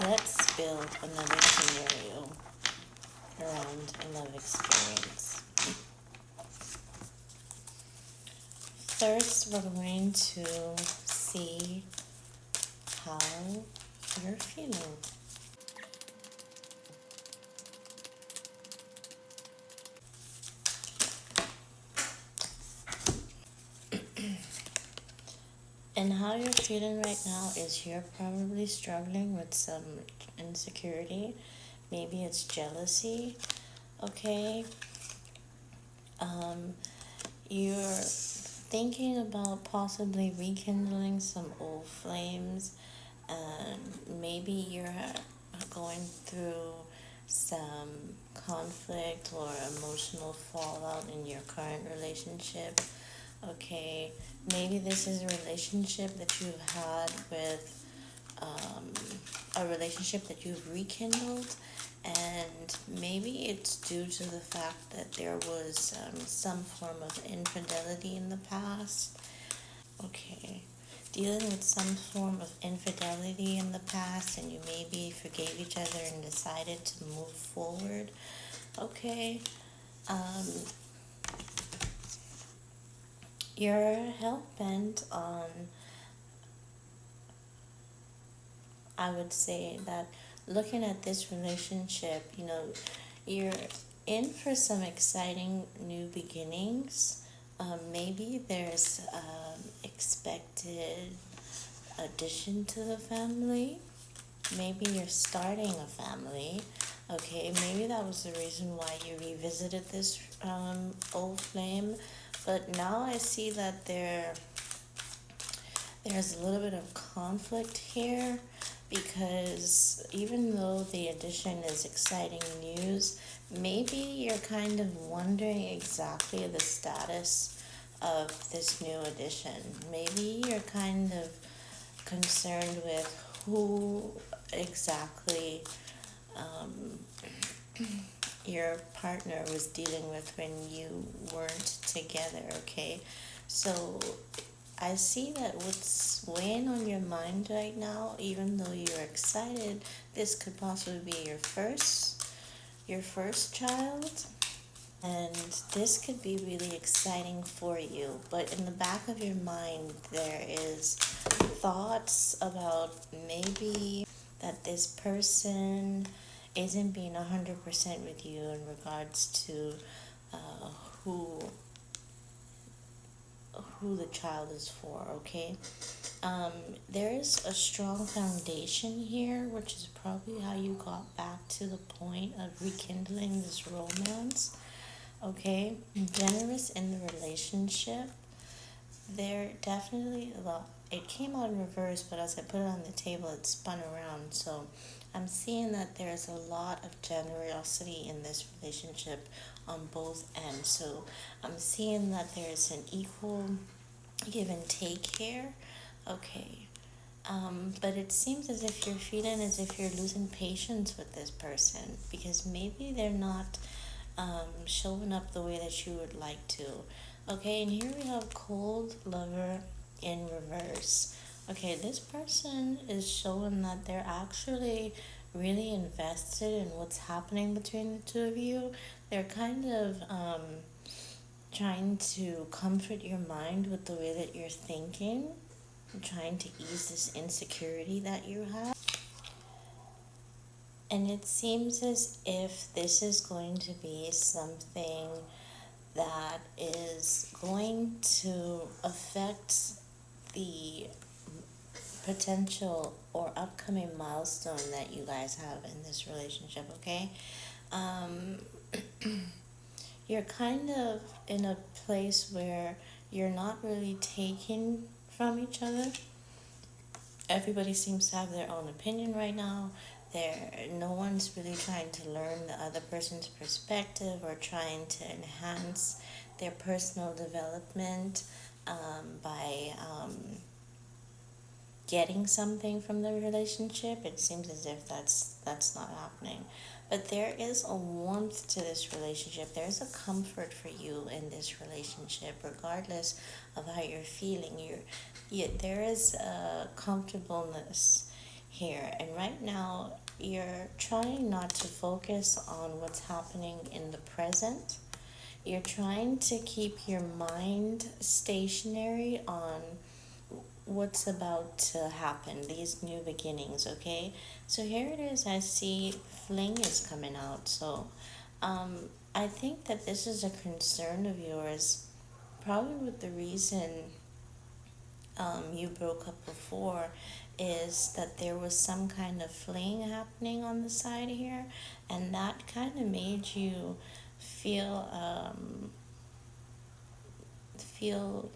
Let's build another scenario around a love experience. First, we're going to see how you're feeling. And how you're feeling right now is you're probably struggling with some insecurity. Maybe it's jealousy, okay? Um, you're thinking about possibly rekindling some old flames, and maybe you're going through some conflict or emotional fallout in your current relationship. Okay, maybe this is a relationship that you've had with um, a relationship that you've rekindled, and maybe it's due to the fact that there was some form of infidelity in the past. Okay, dealing with some form of infidelity in the past, and you maybe forgave each other and decided to move forward. Okay, um, you're hell bent on, I would say that looking at this relationship, you're in for some exciting new beginnings. Maybe there's expected addition to the family. Maybe you're starting a family. Okay, maybe that was the reason why you revisited this old flame. But now I see that there's a little bit of conflict here, because even though the addition is exciting news, maybe you're kind of wondering exactly the status of this new addition. Maybe you're kind of concerned with who exactly um, your partner was dealing with when you weren't together, okay? So I see that what's weighing on your mind right now, even though you're excited, this could possibly be your first child, and this could be really exciting for you. But in the back of your mind, there is thoughts about maybe that this person isn't being 100% with you in regards to uh, who who the child is for, okay? There is a strong foundation here, which is probably how you got back to the point of rekindling this romance, okay? Generous in the relationship. There definitely a lot. It came out in reverse, but as I put it on the table, it spun around. So I'm seeing that there's a lot of generosity in this relationship on both ends. So I'm seeing that there's an equal give and take here. Okay. But it seems as if you're feeling as if you're losing patience with this person, because maybe they're not showing up the way that you would like to. Okay, and here we have cold lover in reverse. Okay, this person is showing that they're actually really invested in what's happening between the two of you. They're kind of trying to comfort your mind with the way that you're thinking, trying to ease this insecurity that you have. And it seems as if this is going to be something that is going to affect the potential or upcoming milestone that you guys have in this relationship, okay? Um, you're kind of in a place where you're not really taking from each other. Everybody seems to have their own opinion right now. No one's really trying to learn the other person's perspective or trying to enhance their personal development by getting something from the relationship. It seems as if that's not happening. But there is a warmth to this relationship. There's a comfort for you in this relationship, regardless of how you're feeling. There is a comfortableness here. And right now, you're trying not to focus on what's happening in the present. You're trying to keep your mind stationary on what's about to happen, these new beginnings, okay? So here it is, I see fling is coming out. So um, I think that this is a concern of yours, probably with the reason you broke up before is that there was some kind of fling happening on the side here, and that kind of made you feel feel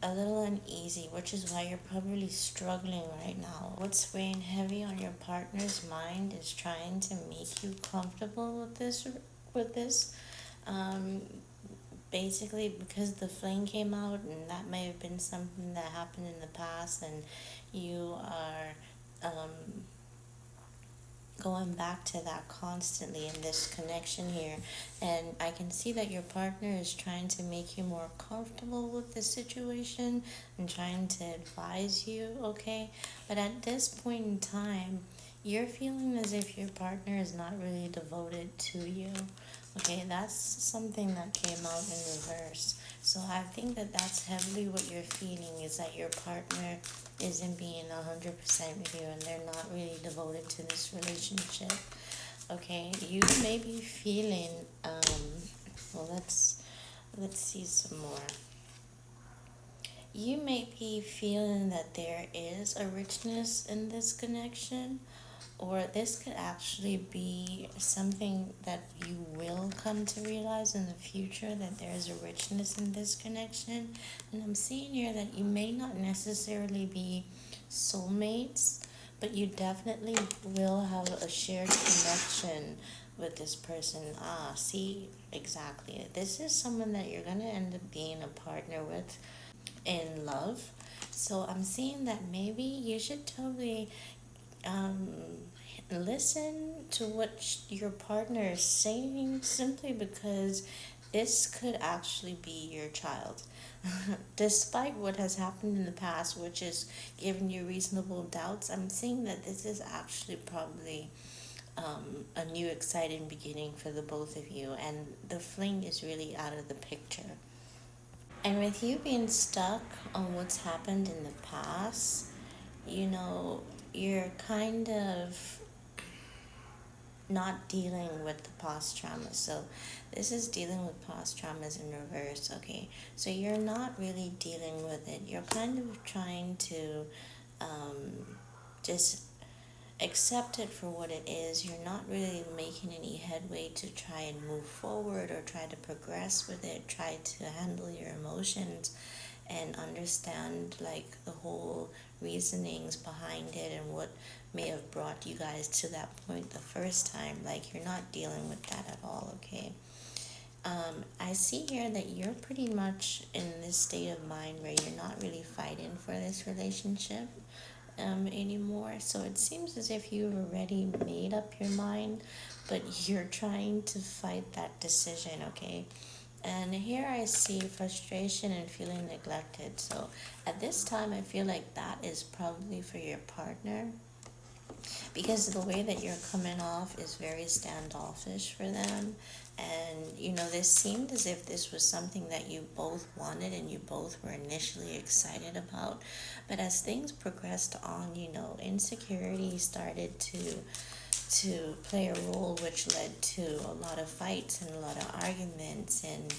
a little uneasy, which is why you're probably struggling right now. What's weighing heavy on your partner's mind is trying to make you comfortable with this. Um, Basically, because the flame came out, and that may have been something that happened in the past, and you are going back to that constantly in this connection here. And I can see that your partner is trying to make you more comfortable with the situation and trying to advise you, okay? But at this point in time, you're feeling as if your partner is not really devoted to you. Okay, that's something that came out in reverse. So I think that that's heavily what you're feeling, is that your partner isn't being 100% with you and they're not really devoted to this relationship. Okay, you may be feeling, well, let's see some more. You may be feeling that there is a richness in this connection, or this could actually be something that you will come to realize in the future, that there's a richness in this connection. And I'm seeing here that you may not necessarily be soulmates, but you definitely will have a shared connection with this person. Ah, see, exactly. This is someone that you're going to end up being a partner with in love. So I'm seeing that maybe you should totally um, listen to what your partner is saying, simply because this could actually be your child. Despite what has happened in the past, which is giving you reasonable doubts, I'm seeing that this is actually probably a new exciting beginning for the both of you, and the fling is really out of the picture. And with you being stuck on what's happened in the past, you know, you're kind of not dealing with the past trauma. So this is dealing with past traumas in reverse, okay? So you're not really dealing with it. You're kind of trying to um, just accept it for what it is. You're not really making any headway to try and move forward or try to progress with it, try to handle your emotions and understand like the whole reasonings behind it and what may have brought you guys to that point the first time. Like, you're not dealing with that at all, okay? I see here that you're pretty much in this state of mind where you're not really fighting for this relationship anymore. So it seems as if you've already made up your mind, but you're trying to fight that decision, okay? And here I see frustration and feeling neglected. So at this time, I feel like that is probably for your partner, because the way that you're coming off is very standoffish for them. And this seemed as if this was something that you both wanted and you both were initially excited about. But as things progressed on, insecurity started to play a role, which led to a lot of fights and a lot of arguments. And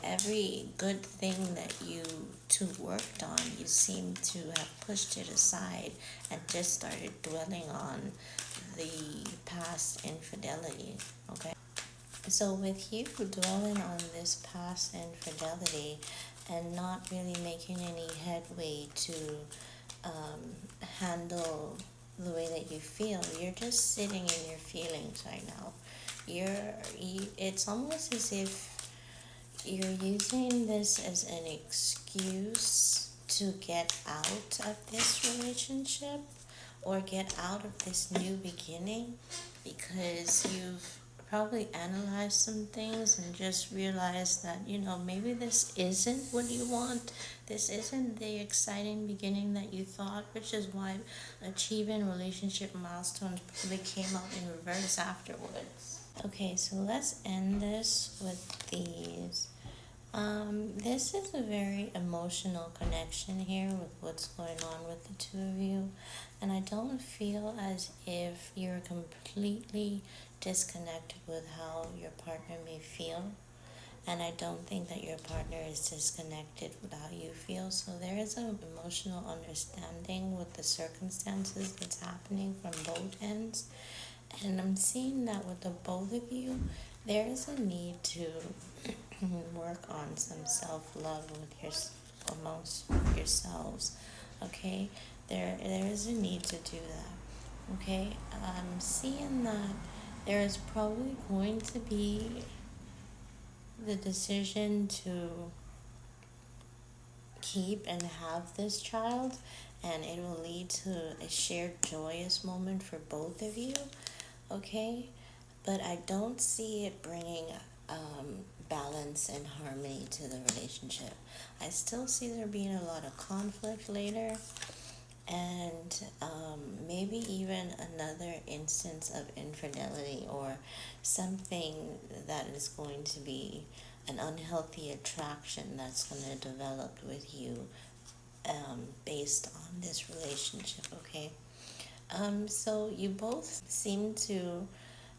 every good thing that you two worked on, you seem to have pushed it aside and just started dwelling on the past infidelity. Okay, so with you dwelling on this past infidelity and not really making any headway to handle the way that you feel, you're just sitting in your feelings right now. It's almost as if you're using this as an excuse to get out of this relationship or get out of this new beginning, because you've probably analyzed some things and just realized that, maybe this isn't what you want. This isn't the exciting beginning that you thought, which is why achieving relationship milestones probably came out in reverse afterwards. Okay, so let's end this with these. This is a very emotional connection here with what's going on with the two of you, and I don't feel as if you're completely disconnected with how your partner may feel, and I don't think that your partner is disconnected with how you feel. So there is an emotional understanding with the circumstances that's happening from both ends, and I'm seeing that with the both of you, there is a need to work on some self-love with amongst yourselves. Okay, there is a need to do that. Okay, I'm seeing that there is probably going to be the decision to keep and have this child, and it will lead to a shared joyous moment for both of you. Okay, but I don't see it bringing balance and harmony to the relationship. I still see there being a lot of conflict later, and maybe even another instance of infidelity or something that is going to be an unhealthy attraction that's going to develop with you based on this relationship, okay? So you both seem to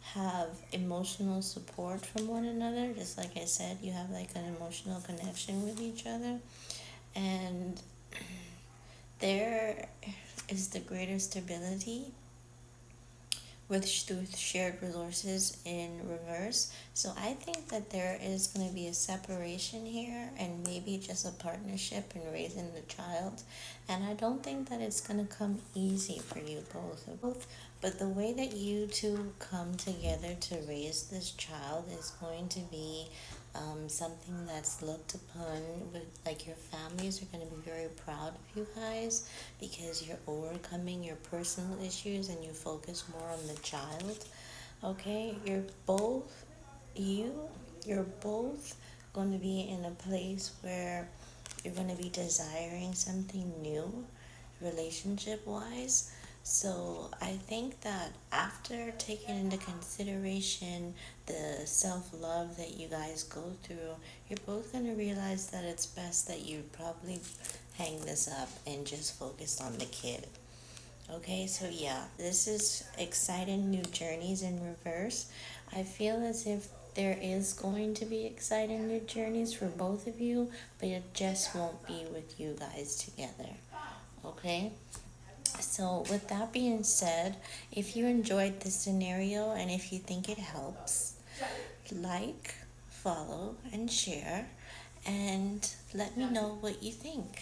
have emotional support from one another. Just like I said, you have like an emotional connection with each other. And there is the greater stability with shared resources in reverse. So I think that there is going to be a separation here and maybe just a partnership in raising the child. And I don't think that it's going to come easy for you both. But the way that you two come together to raise this child is going to be something that's looked upon with, like, your families are going to be very proud of you guys because you're overcoming your personal issues and you focus more on the child. Okay, you you're both going to be in a place where you're going to be desiring something new relationship wise. So I think that after taking into consideration the self-love that you guys go through, you're both going to realize that it's best that you probably hang this up and just focus on the kid. Okay, so yeah, this is exciting new journeys in reverse. I feel as if there is going to be exciting new journeys for both of you, but it just won't be with you guys together. Okay? So, with that being said, if you enjoyed this scenario and if you think it helps, like, follow, and share, and let me know what you think.